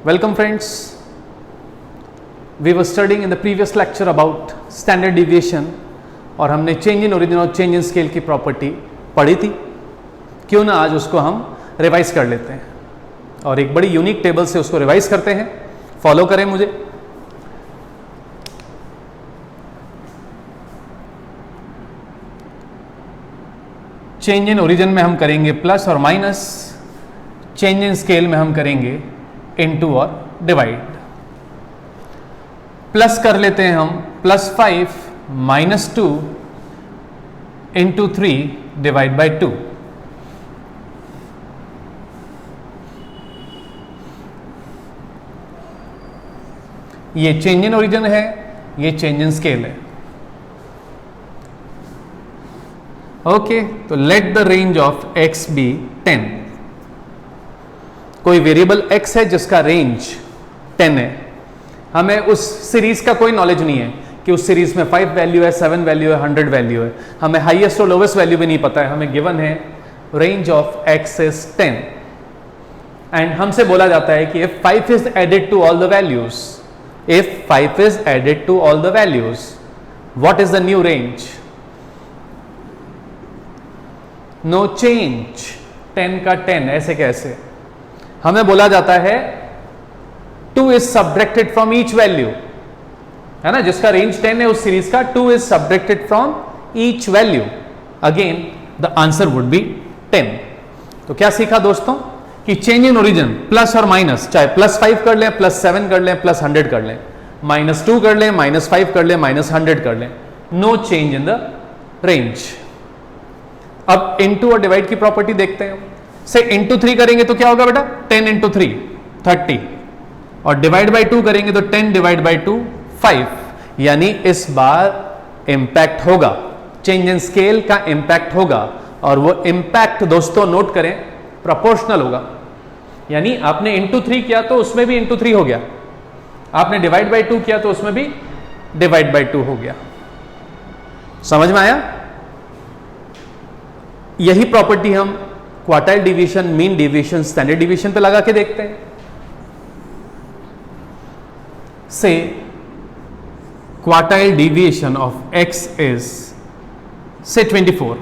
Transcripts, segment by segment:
Welcome friends. We were studying in the previous lecture about standard deviation और हमने change in origin और change in scale की property पढ़ी थी. क्यों ना आज उसको हम रिवाइज कर लेते हैं और एक बड़ी यूनिक टेबल से उसको रिवाइज करते हैं. फॉलो करें मुझे. चेंज इन ओरिजिन में हम करेंगे प्लस और माइनस, चेंज इन स्केल में हम करेंगे इनटू और डिवाइड. प्लस कर लेते हैं हम +5 -2 इंटू 3 डिवाइड बाई 2. ये चेंज इन ओरिजिन है, ये चेंज इन स्केल है. ओके, तो let the range of x be 10. कोई वेरिएबल x है जिसका रेंज 10 है. हमें उस सीरीज का कोई नॉलेज नहीं है कि उस सीरीज में 5 वैल्यू है, 7 वैल्यू है, 100 वैल्यू है. हमें हाईएस्ट और लोवेस्ट वैल्यू भी नहीं पता है. हमें गिवन है range of x is 10 and हमसे बोला जाता है कि if 5 is added to all the values, if 5 is added to all the values, what is the new range? No change. 10 का 10 ऐसे कैसे? हमें बोला जाता है 2 is subtracted from each value, है ना. जिसका रेंज 10 है उस सीरीज का 2 is subtracted from each value. Again the answer would be 10. तो क्या सीखा दोस्तों कि चेंज इन ओरिजिन प्लस और माइनस, चाहे +5 कर लें, +7 कर लें, +100 कर लें, -2 कर लें, -5 कर लें, -100 कर लें, no change in the range. अब इनटू और डिवाइड की प्रॉपर्टी देखते हैं. से इंटू 3 करेंगे तो क्या होगा बेटा? 10 इंटू 3 30 और डिवाइड बाई 2 करेंगे तो 10 डिवाइड बाई 2 5. यानी इस बार इंपैक्ट होगा, चेंज इन स्केल का इंपैक्ट होगा और वो इंपैक्ट दोस्तों नोट करें प्रोपोर्शनल होगा. यानी आपने इंटू 3 किया तो उसमें भी इंटू 3 हो गया, आपने डिवाइड बाई 2 किया तो उसमें भी डिवाइड बाई 2 हो गया. समझ में आया? यही प्रॉपर्टी हम quartile division, mean division, standard division पे लगा के देखते हैं. से quartile division of x is से 24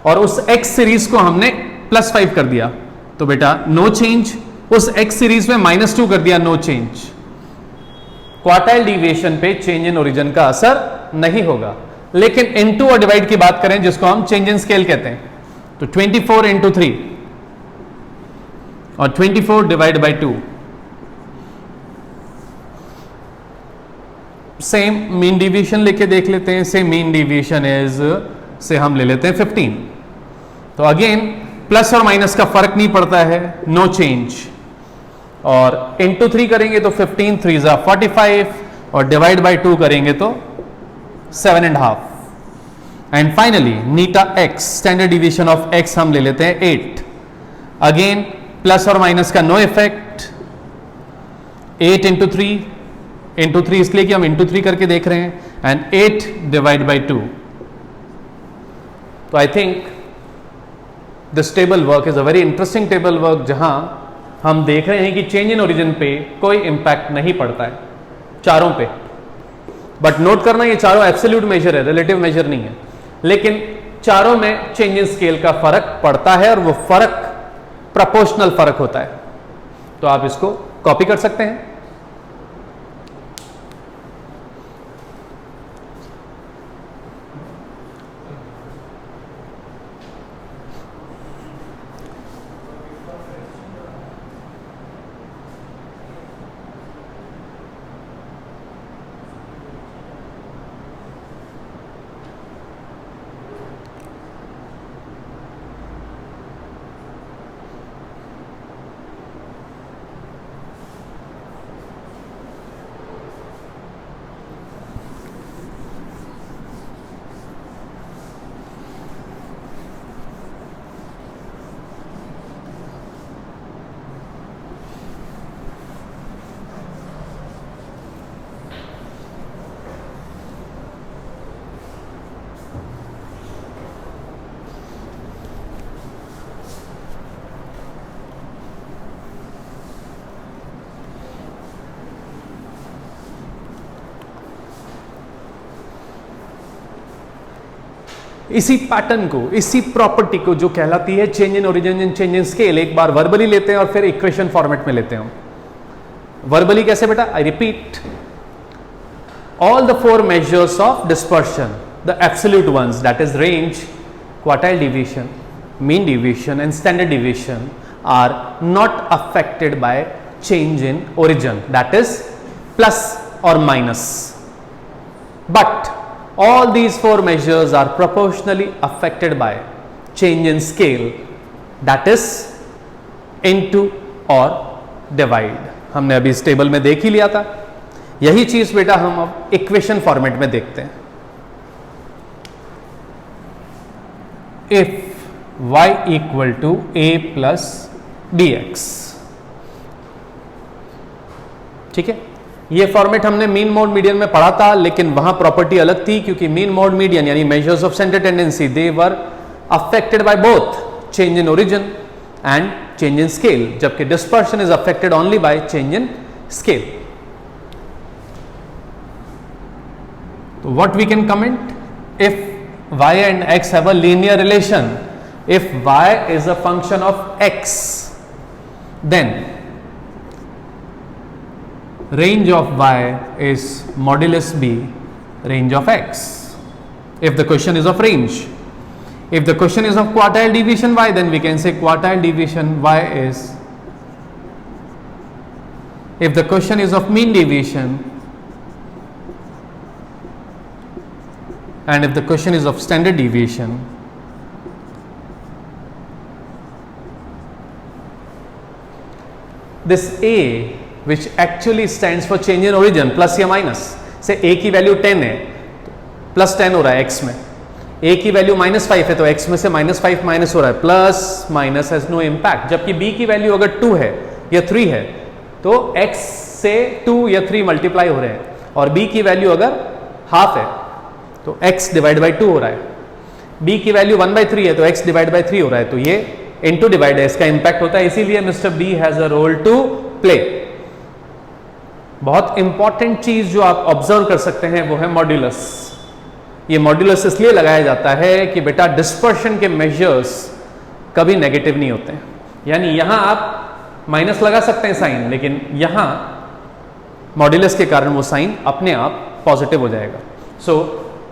और उस x सीरीज को हमने +5 कर दिया तो बेटा नो चेंज. उस x सीरीज में -2 कर दिया, नो चेंज. क्वार्टाइल डिवीजन पे चेंज इन ओरिजिन का असर नहीं होगा. लेकिन इनटू और डिवाइड की बात करें जिसको हम चेंज इन स्केल कहते हैं तो 24 इंटू 3 और 24 divide by 2. Same mean division लेके देख लेते हैं. सेम मीन डिवीजन इज से हम ले लेते हैं 15. तो अगेन प्लस और माइनस का फर्क नहीं पड़ता है, नो चेंज. और इंटू 3 करेंगे तो 15 3 जा 45 और डिवाइड बाई 2 करेंगे तो 7.5. And finally Neeta x, standard division of x हम ले लेते हैं 8. अगेन प्लस और माइनस का नो इफेक्ट. 8 इंटू 3 इसलिए कि हम इंटू 3 करके देख रहे हैं एंड 8 डिवाइड बाई 2. तो I think this table work is a very interesting table work जहां हम देख रहे हैं कि चेंज इन ओरिजिन पे कोई इंपैक्ट नहीं पड़ता है चारों पे. बट नोट करना ये चारों एब्सोल्यूट मेजर है, रिलेटिव मेजर नहीं है. लेकिन चारों में चेंज इन स्केल का फर्क पड़ता है और वो फर्क प्रोपोर्शनल फर्क होता है. तो आप इसको कॉपी कर सकते हैं. इसी पैटर्न को, इसी प्रॉपर्टी को जो कहलाती है change in origin and change in scale, एक बार वर्बली लेते हैं और फिर इक्वेशन फॉर्मेट में लेते हैं। वर्बली कैसे बेटा? I repeat, all the four measures of dispersion, the absolute ones, that is range, quartile deviation, mean deviation and standard deviation, are not affected by change in origin, that is plus or minus, but all these four measures are proportionally affected by change in scale, that is into or divide। हमने अभी इस table में देख ही लिया था। यही चीज बेटा हम अब इक्वेशन फॉर्मेट में देखते हैं। If y equal to a plus b x, ठीक है, ये फॉर्मेट हमने मीन मोड मीडियन में पढ़ा था, लेकिन वहां प्रॉपर्टी अलग थी, क्योंकि मीन मोड मीडियन यानी measures of centre tendency, they were affected by both change in origin and change in scale, जबकि dispersion is affected only by change in scale. What we can comment? If y and x have a linear relation, if y is a function of x, then range of y is modulus b range of x. If the question is of range, if the question is of quartile deviation y, then we can say quartile deviation y is, if the question is of mean deviation, and if the question is of standard deviation, this a which actually stands for change in origin, plus या minus, से a की value 10 है, plus 10 हो रहा है x में, a की value -5 है तो x में से -5 माइनस हो रहा है, plus minus has no impact, जबकि b की वैल्यू अगर 2 है या 3 है तो x से 2 या 3 मल्टीप्लाई हो रहे हैं, और b की वैल्यू अगर हाफ है तो x डिवाइड बाई 2 हो रहा है, b की वैल्यू 1/3 है तो x डिवाइड बाई 3 हो रहा है, तो ये इनटू डिवाइड है, इसका इंपैक्ट होता है, इसीलिए mister b has a role to play. बहुत इंपॉर्टेंट चीज जो आप ऑब्जर्व कर सकते हैं वो है मॉड्यूलस। ये मॉड्यूलस इसलिए लगाया जाता है कि बेटा डिस्पर्शन के मेजर्स कभी नेगेटिव नहीं होते हैं, यानी यहां आप माइनस लगा सकते हैं साइन, लेकिन यहां मॉड्यूलस के कारण वो साइन अपने आप पॉजिटिव हो जाएगा। सो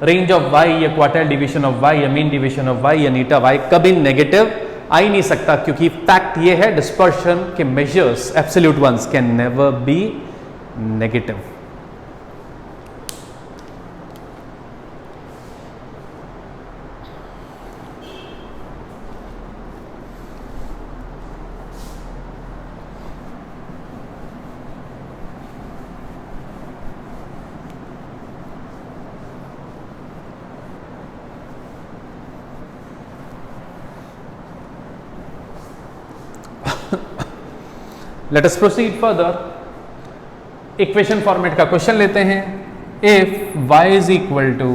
रेंज ऑफ y या क्वार्टाइल डिवीजन ऑफ y या मीन डिवीजन ऑफ y या नीटा y कभी नेगेटिव आ ही नहीं सकता, क्योंकि फैक्ट ये है डिस्पर्शन के measures absolute ones can never be negative. Let us proceed further. Equation format का क्वेश्चन लेते हैं। If y is equal to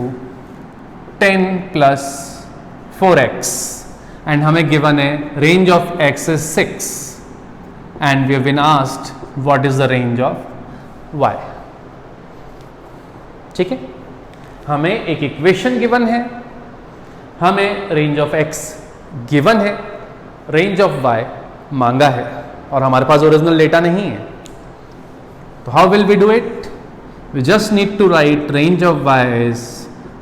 10 plus 4x and हमें गिवन है range of x is 6 and we have been asked what is the range of y। ठीक है, हमें एक equation given है, हमें रेंज ऑफ x गिवन है, रेंज ऑफ y मांगा है, और हमारे पास ओरिजिनल डेटा नहीं है, तो how will we do it? We just need to write range of y is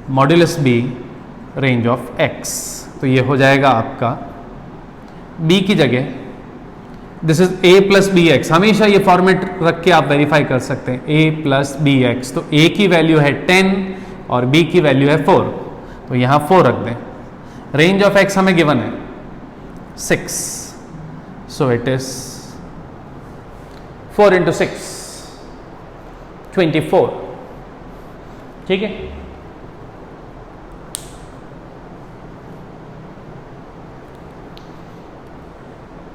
modulus b range of x। तो ये हो जाएगा आपका b की जगह this is a plus b x. हमेशा ये फॉर्मेट रख के आप वेरीफाई कर सकते हैं, a प्लस बी एक्स। तो a की वैल्यू है 10 और b की वैल्यू है 4, तो यहाँ 4 रख दें। रेंज ऑफ x हमें गिवन है 6, सो इट इज 4 इंटू 6 24। ठीक है,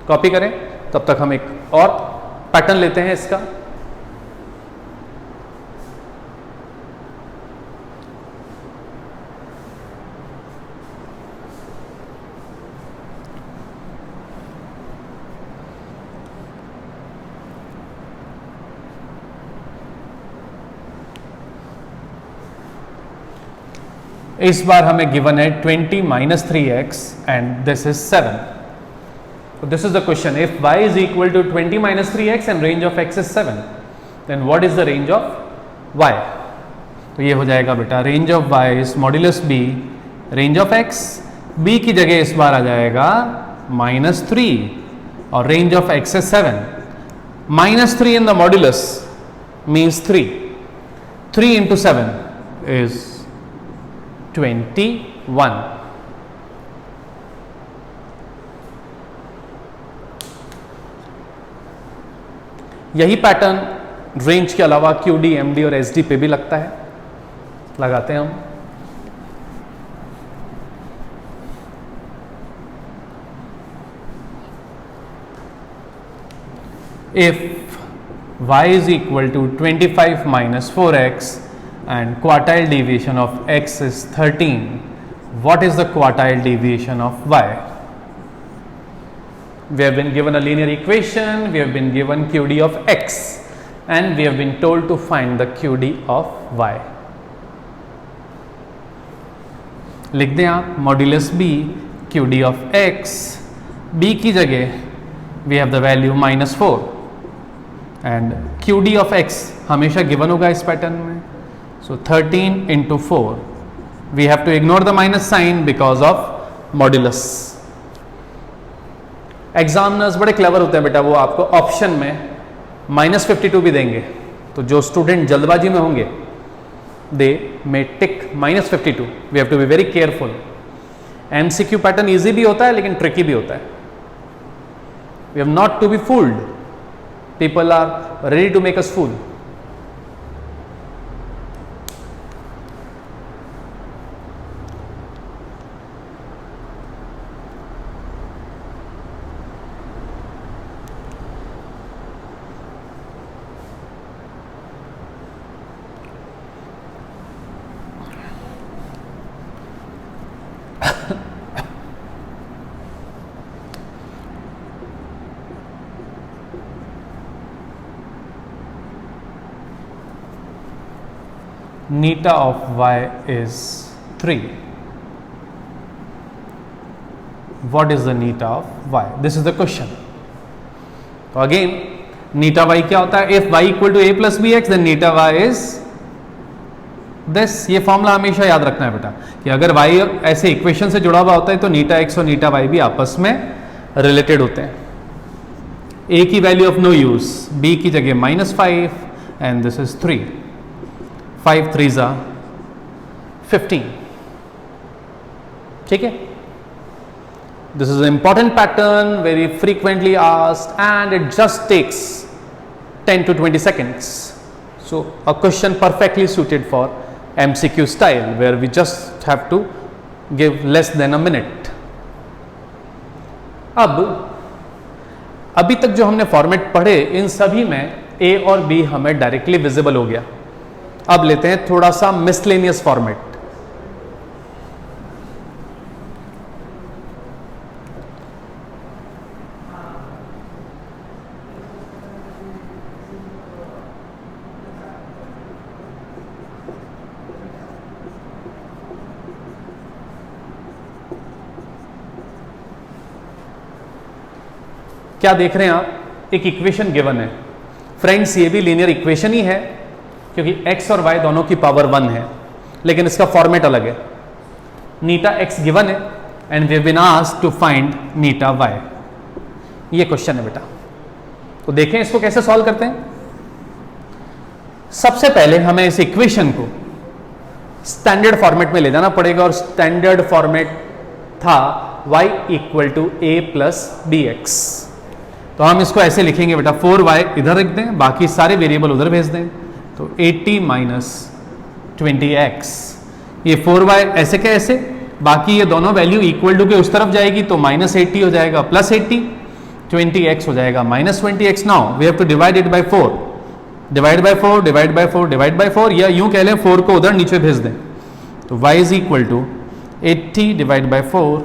कॉपी करें, तब तक हम एक और पैटर्न लेते हैं इसका। इस बार हमें गिवन है 20 minus 3x and this is 7. This is the question. If y is equal to 20 minus 3x and range of x is 7, then what is the range of y? तो ये हो जाएगा बेटा range of y is modulus b range of x. b की जगह इस बार आ जाएगा -3 और range of x is 7. -3 in the modulus means 3. 3 into 7 is 21. यही पैटर्न रेंज के अलावा QD, MD और SD पे भी लगता है. लगाते हैं हम. If y is equal to 25 minus 4x and quartile deviation of x is 13, what is the quartile deviation of y? We have been given a linear equation, we have been given QD of x and we have been told to find the QD of y. लिख दें आप modulus b QD of x. b की जगह we have the value -4 and QD of x हमेशा given होगा इस pattern में. So 13 into 4. We have to ignore the minus sign because of modulus. Examiners बड़े क्लेवर होते हैं बेटा, वो आपको ऑप्शन में -52 भी देंगे. तो जो स्टूडेंट जल्दबाजी में होंगे they may tick -52. We have to be very careful. MCQ pattern easy भी होता है लेकिन ट्रिकी भी होता है. We have not to be fooled. People are ready to make us fool. Neta of y is 3. What is the neta of y? This is the question. So again, neta y क्या होता है? If y equal to a plus bx, then neta y is this. ये formula हमेशा याद रखना है बेटा कि अगर y ऐसे इक्वेशन से जुड़ा हुआ होता है तो नीटा x और नीटा y भी आपस में रिलेटेड होते हैं. a की value of no use, b की जगह -5 and this is 3. 5 3s are 15. ठीक है. This is an important pattern, very frequently asked, and it just takes 10 to 20 seconds. So a question perfectly suited for MCQ style, where we just have to give less than a minute. अब अभी तक जो हमने format पढ़े इन सभी में A और B हमें डायरेक्टली विजिबल हो गया. अब लेते हैं थोड़ा सा मिसलेनियस फॉर्मेट. क्या देख रहे हैं आप? एक इक्वेशन गिवन है. फ्रेंड्स ये भी लीनियर इक्वेशन ही है क्योंकि x और y दोनों की पावर 1 है, लेकिन इसका फॉर्मेट अलग है. नीटा x गिवन है and we have been asked to find नीटा y. ये क्वेश्चन है बेटा. तो देखें इसको कैसे सॉल्व करते हैं. सबसे पहले हमें इस इक्वेशन को स्टैंडर्ड फॉर्मेट में ले जाना पड़ेगा और स्टैंडर्ड फॉर्मेट था y equal to a plus bx. तो हम इसको ऐसे लिखेंगे बेटा 4y इधर रख दें, बाकी सारे वेरिएबल उधर भेज दें. तो 80 माइनस 20x. ये 4y ऐसे के ऐसे, बाकी ये दोनों वैल्यू इक्वल टू के उस तरफ जाएगी तो -80 हो जाएगा प्लस 80. 20x हो जाएगा -20x. Now we have to divide it by 4. Divide by 4 divide by 4 divide by 4, या यूं कह लें 4 को उधर नीचे भेज दें. तो y is equal to 80 divide by 4,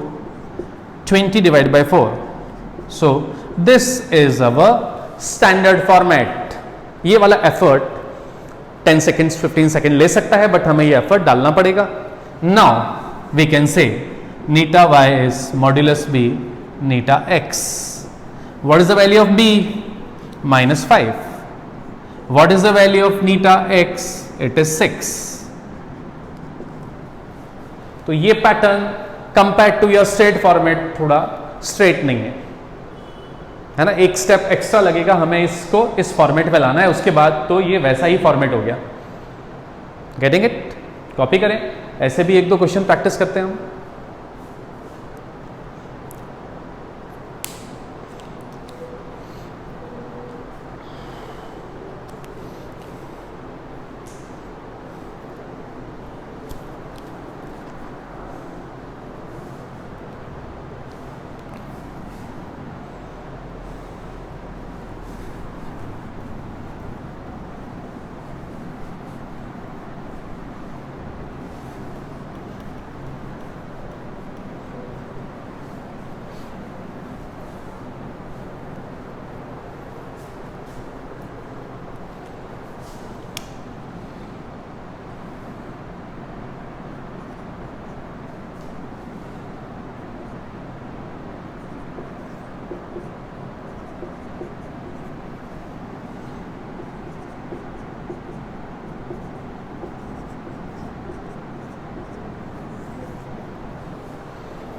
20 divide by 4. So this is our standard format. ये वाला एफर्ट 10 सेकेंड्स 15 सेकेंड ले सकता है, बट हमें ये एफर्ट डालना पड़ेगा. नाउ वी कैन से नीटा वाई इज मॉड्यूलस बी नीटा x. What is the value of b? -5. What is the value of नीटा एक्स? It is 6. तो ये pattern compare to your straight format थोड़ा स्ट्रेट नहीं है ना. एक स्टेप एक्स्ट्रा लगेगा हमें इसको इस फॉर्मेट में लाना है, उसके बाद तो ये वैसा ही फॉर्मेट हो गया. Getting it? कॉपी करें. ऐसे भी 1-2 क्वेश्चन प्रैक्टिस करते हैं हम.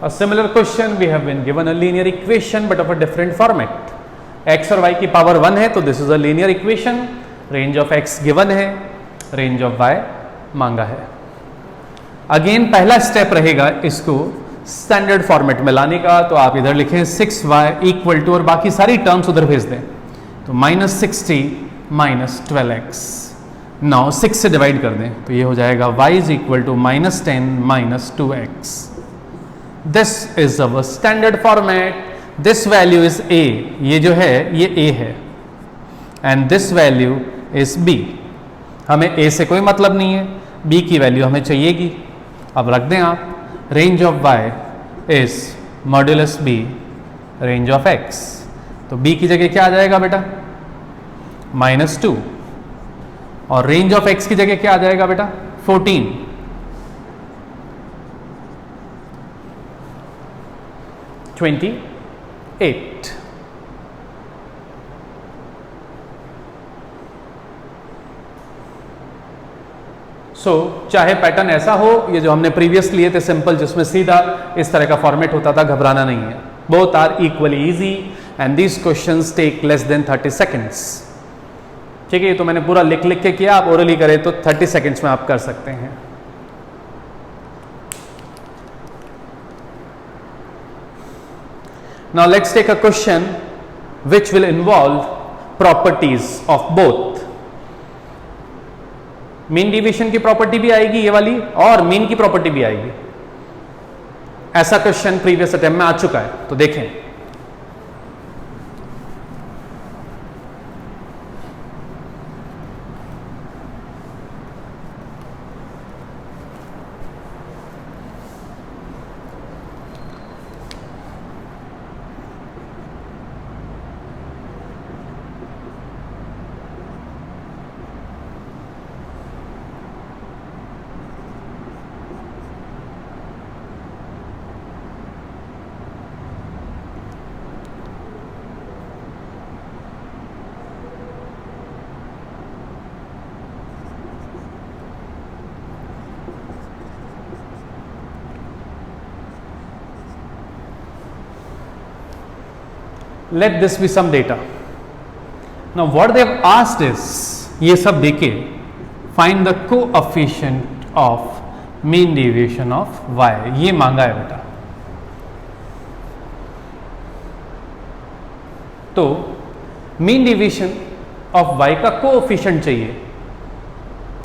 A similar question we have been given a linear equation but of a different format. x और y की पावर 1 है तो this is a linear equation. Range of x given है, रेंज ऑफ y मांगा है. अगेन पहला step रहेगा इसको स्टैंडर्ड फॉर्मेट में लाने का. तो आप इधर लिखें 6y इक्वल टू और बाकी सारी टर्म्स उधर भेज दें. तो -60 - 12x. नाउ 6 से डिवाइड कर दें तो ये हो जाएगा y is equal to -10 - 2x. This is our standard format. This value is a. ये जो है ये a है and this value is b. हमें a से कोई मतलब नहीं है, b की वैल्यू हमें चाहिएगी. अब रख दें आप. Range of y is modulus b range of x. तो b की जगह क्या आ जाएगा बेटा? -2. और रेंज ऑफ x की जगह क्या आ जाएगा बेटा? 14. (28). सो चाहे पैटर्न ऐसा हो, ये जो हमने प्रीवियस लिए थे सिंपल जिसमें सीधा इस तरह का फॉर्मेट होता था, घबराना नहीं है. Both are equally easy and these questions take less than 30 seconds. ठीक है, ये तो मैंने पूरा लिख लिख के किया. आप ओरली करें तो 30 सेकेंड्स में आप कर सकते हैं. Now let's take a question which will involve properties of both. Mean division की प्रॉपर्टी भी आएगी ये वाली और मीन की प्रॉपर्टी भी आएगी. ऐसा क्वेश्चन प्रीवियस अटेम्प्ट में आ चुका है, तो देखें. Let this be some data. Now what they have asked is, ये सब देके find the coefficient of mean deviation of y. ये मांगा है बेटा. तो mean deviation of y का coefficient चाहिए.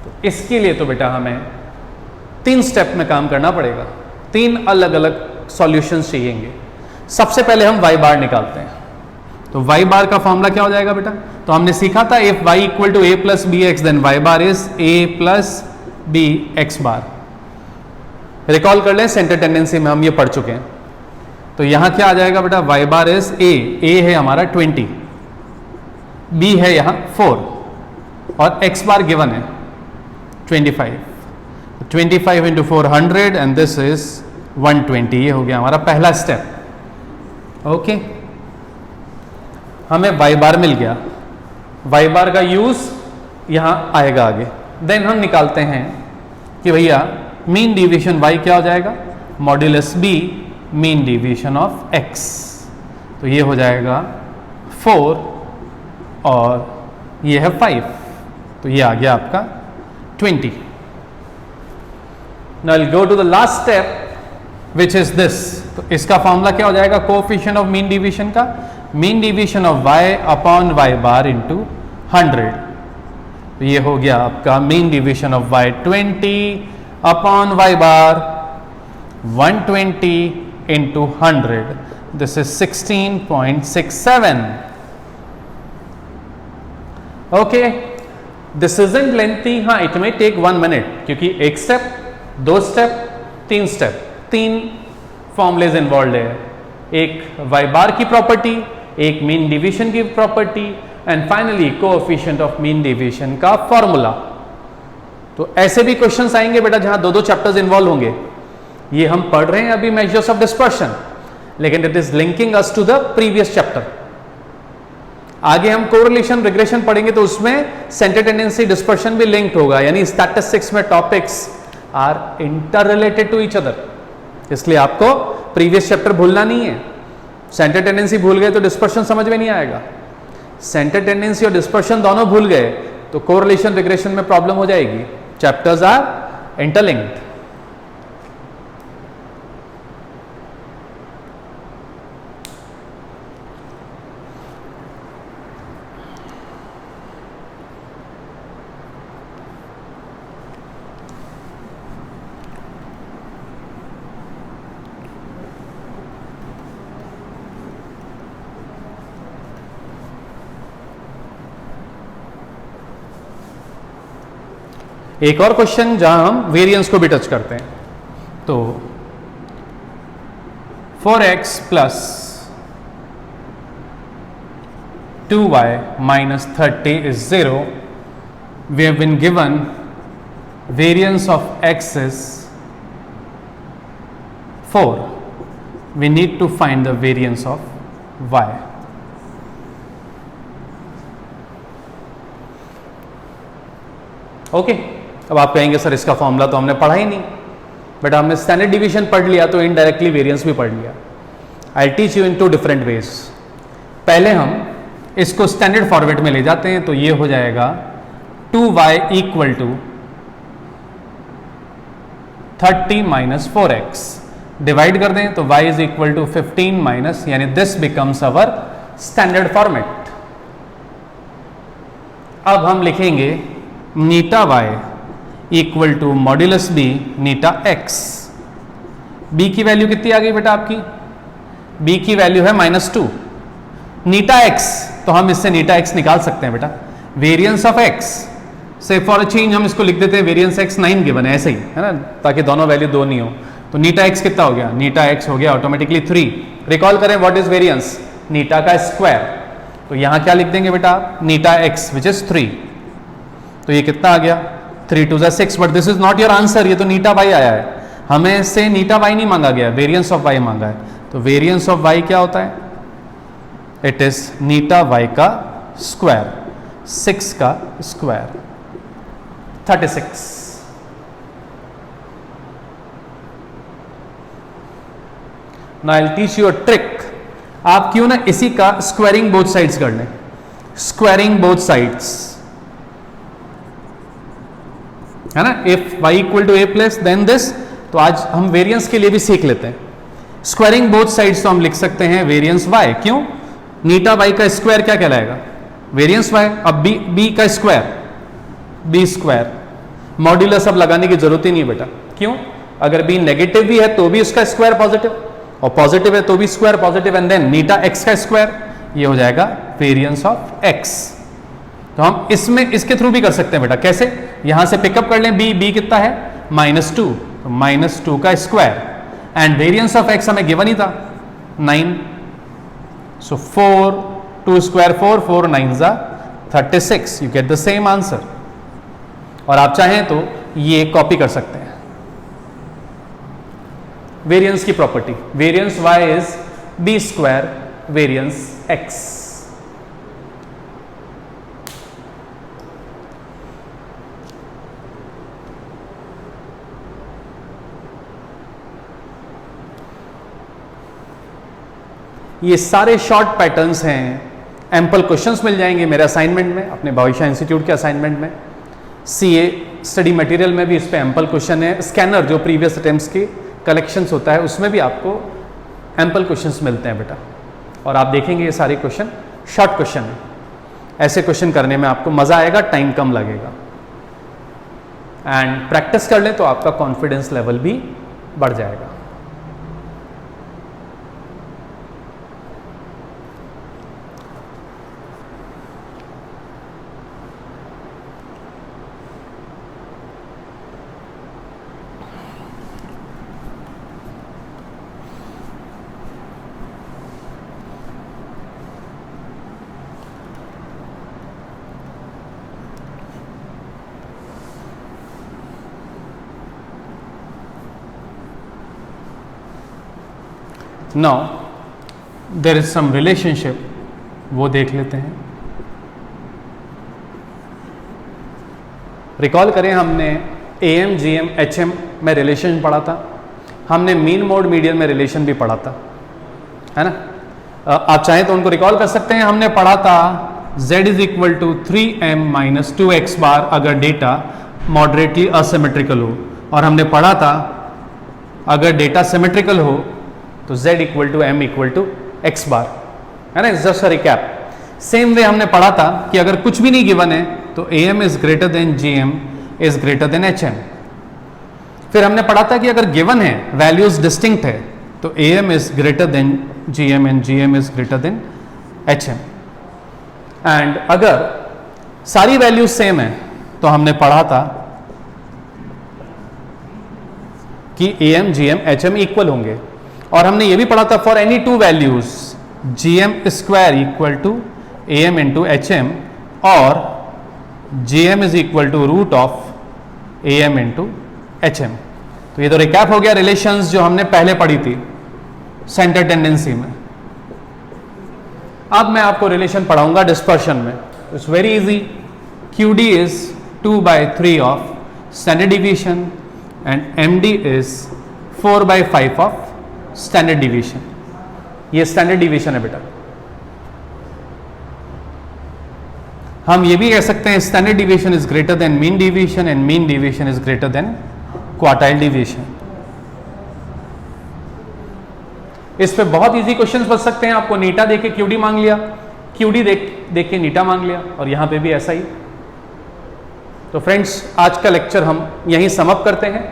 तो इसके लिए तो बेटा हमें 3 स्टेप में काम करना पड़ेगा. 3 अलग अलग सॉल्यूशंस चाहिएंगे. सबसे पहले हम y बार निकालते हैं. तो y बार का फॉर्मूला क्या हो जाएगा बेटा? तो हमने सीखा था if y equal to a plus b x then y bar is a plus b x bar. Recall कर लें, सेंटर टेंडेंसी में हम ये पढ़ चुके हैं. तो यहां क्या आ जाएगा बेटा? y बार इज a है हमारा 20, b है यहां 4 और x बार गिवन है 25. 25 इंटू 400 एंड दिस इज 120। ये हो गया हमारा पहला स्टेप। ओके, हमें y बार मिल गया। y बार का यूज यहां आएगा आगे। देन हम निकालते हैं कि भैया मीन डिवीजन y क्या हो जाएगा, modulus b mean division of x। तो ये हो जाएगा 4 और ये है 5, तो ये आ गया आपका 20। Now I'll go to the last step which is this। तो इसका फॉर्मूला क्या हो जाएगा कोएफिशिएंट ऑफ मीन डिवीजन का, mean division of y upon y bar into 100। तो ये हो गया आपका mean division of y 20 upon y bar 120 into 100। This is 16.67। Okay, this isn't lengthy. हाँ, इट मे टेक 1 मिनट, क्योंकि एक step, 2 step, 3 step, 3 formulas involve है। एक y बार की प्रॉपर्टी, एक मीन डिवीजन की property and finally coefficient of mean division का formula. तो ऐसे भी क्वेश्चंस आएंगे बेटा जहां 2-2 चैप्टर्स इन्वॉल्व होंगे। ये हम पढ़ रहे हैं अभी मेजर्स ऑफ डिस्पर्शन, लेकिन it is linking us to the previous chapter. आगे हम कोरिलेशन रिग्रेशन पढ़ेंगे तो उसमें सेंटर टेंडेंसी डिस्पर्शन भी लिंक्ड होगा, यानी स्टैटिस्टिक्स में topics are interrelated to each other. इसलिए आपको प्रीवियस चैप्टर भूलना नहीं है। सेंटर टेंडेंसी भूल गए तो डिस्पर्शन समझ में नहीं आएगा। सेंटर टेंडेंसी और डिस्पर्शन दोनों भूल गए तो कोरिलेशन रिग्रेशन में प्रॉब्लम हो जाएगी। Chapters are interlinked. एक और क्वेश्चन जहां हम वेरिएंस को भी टच करते हैं। तो 4x plus 2y minus 30 is 0. We have been given variance of x is 4. We need to find the variance of y. Okay, अब आप कहेंगे सर इसका फॉर्मूला तो हमने पढ़ा ही नहीं, बट हमने स्टैंडर्ड डिवीजन पढ़ लिया तो इनडायरेक्टली वेरिएंस भी पढ़ लिया। I teach you in 2 different ways. पहले हम इसको स्टैंडर्ड फॉर्मेट में ले जाते हैं, तो ये हो जाएगा 2y equal to 30 minus 4x। Divide कर दें तो y is equal to 15 minus, यानी this becomes our standard format. अब हम लिखेंगे नीटा y equal to modulus b नीटा x। b की वैल्यू कितनी आ गई बेटा आपकी? b की वैल्यू है -2। नीटा x, तो हम इससे नीटा x निकाल सकते हैं बेटा। वेरिएंस ऑफ x से फॉर अ चेंज हम इसको लिख देते हैं वेरिएंस x 9 गिवन है, ऐसे ही है ना, ताकि दोनों वैल्यू 2 नहीं हो। तो नीटा x कितना हो गया? नीटा x हो गया ऑटोमेटिकली 3। रिकॉल करें व्हाट इज वेरिएंस? नीटा का स्क्वायर। तो यहां क्या लिख देंगे बेटा आप? नीटा x विच इज 3। तो ये कितना आ गया? 3 2 6। But this is not your answer, ये तो नीटा y आया है। हमें से नीटा y नहीं मांगा गया, वेरिएंस ऑफ y मांगा है। तो वेरिएंस ऑफ y क्या होता है? इट इज नीटा y का स्क्वायर, 6 का square 36। Now I will teach you a trick. आप क्यों ना इसी का स्क्वायरिंग बोथ साइड्स कर लें। स्क्वायरिंग बोथ साइड्स है ना, if y equal to a plus then this. तो आज हम वेरिएंस के लिए भी सीख लेते हैं स्क्वायरिंग बोथ साइड्स। तो हम लिख सकते हैं वेरिएंस y। क्यों? नीटा y का स्क्वायर क्या कहलाएगा? Variance y। अब b का स्क्वायर b स्क्वायर। मॉड्यूलस अब लगाने की जरूरत ही नहीं बेटा। क्यों? अगर b नेगेटिव भी है तो भी उसका स्क्वायर पॉजिटिव, और पॉजिटिव है तो भी स्क्वायर पॉजिटिव, एंड देन नीटा x का स्क्वायर। ये हो जाएगा वेरिएंस ऑफ x। तो हम इसमें इसके थ्रू भी कर सकते हैं बेटा। कैसे? यहां से पिकअप कर लें b कितना है? -2। तो -2 का square, and variance of x हमें गिवन ही था 9। सो 4 2 square 4 4 9 36। You get the same answer. और आप चाहें तो ये कॉपी कर सकते हैं। वेरियंस की property, variance y is b square variance x। ये सारे शॉर्ट पैटर्न्स हैं, एम्पल क्वेश्चंस मिल जाएंगे मेरे असाइनमेंट में, अपने भविष्य इंस्टीट्यूट के असाइनमेंट में। सीए स्टडी मटेरियल में भी इस पे एम्पल क्वेश्चन है। स्कैनर जो प्रीवियस अटेम्प्ट्स के कलेक्शंस होता है उसमें भी आपको एम्पल क्वेश्चंस मिलते हैं बेटा, और आप देखेंगे ये सारे क्वेश्चन शॉर्ट क्वेश्चन है। ऐसे क्वेश्चन करने में आपको मजा आएगा, टाइम कम लगेगा, एंड प्रैक्टिस कर लें तो आपका कॉन्फिडेंस लेवल भी बढ़ जाएगा। Now there is some relationship, वो देख लेते हैं। रिकॉल करें, हमने AM, GM, HM में रिलेशन पढ़ा था, हमने मीन मोड मीडियन में रिलेशन भी पढ़ा था, है ना। आप चाहें तो उनको रिकॉल कर सकते हैं। हमने पढ़ा था Z is equal to 3m minus 2x bar अगर डेटा मॉडरेटली असिमेट्रिकल हो, और हमने पढ़ा था अगर डेटा सिमेट्रिकल हो तो Z equal to m equal to x bar, है ना। Just a recap. Same way हमने पढ़ा था कि अगर कुछ भी नहीं गिवन है तो AM is greater than GM is greater than HM। फिर हमने पढ़ा था कि अगर गिवन है, वैल्यूज डिस्टिंक्ट है, तो AM is greater than GM and GM is greater than HM। And अगर सारी वैल्यूज सेम है तो हमने पढ़ा था कि AM, GM, HM इक्वल होंगे, और हमने ये भी पढ़ा था for any two values GM square equal to AM into HM और GM is equal to root of AM into HM। तो ये तो रिकैप हो गया रिलेशंस जो हमने पहले पढ़ी थी सेंटर टेंडेंसी में। अब मैं आपको रिलेशन पढ़ाऊंगा डिस्पर्शन में। It's very easy. QD is 2/3 of standard division and MD is 4/5 of standard division. ये स्टैंडर्ड डिवीजन है बेटा। हम ये भी कह सकते हैं standard division is greater than mean division and mean division is greater than quartile division. इस पे बहुत इजी क्वेश्चंस बच सकते हैं। आपको नीटा देके QD मांग लिया, QD देख के नीटा मांग लिया, और यहां पे भी ऐसा ही। तो फ्रेंड्स, आज का लेक्चर हम यहीं समअप करते हैं।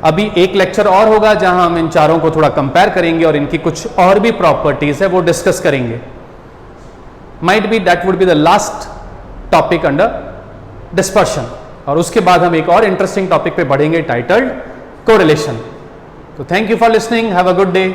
अभी एक लेक्चर और होगा जहां हम इन चारों को थोड़ा कंपेयर करेंगे और इनकी कुछ और भी प्रॉपर्टीज है वो डिस्कस करेंगे। Might be that would be the last topic under dispersion, और उसके बाद हम एक और इंटरेस्टिंग टॉपिक पे बढ़ेंगे टाइटल्ड कोरिलेशन। तो thank you for listening, have a good day.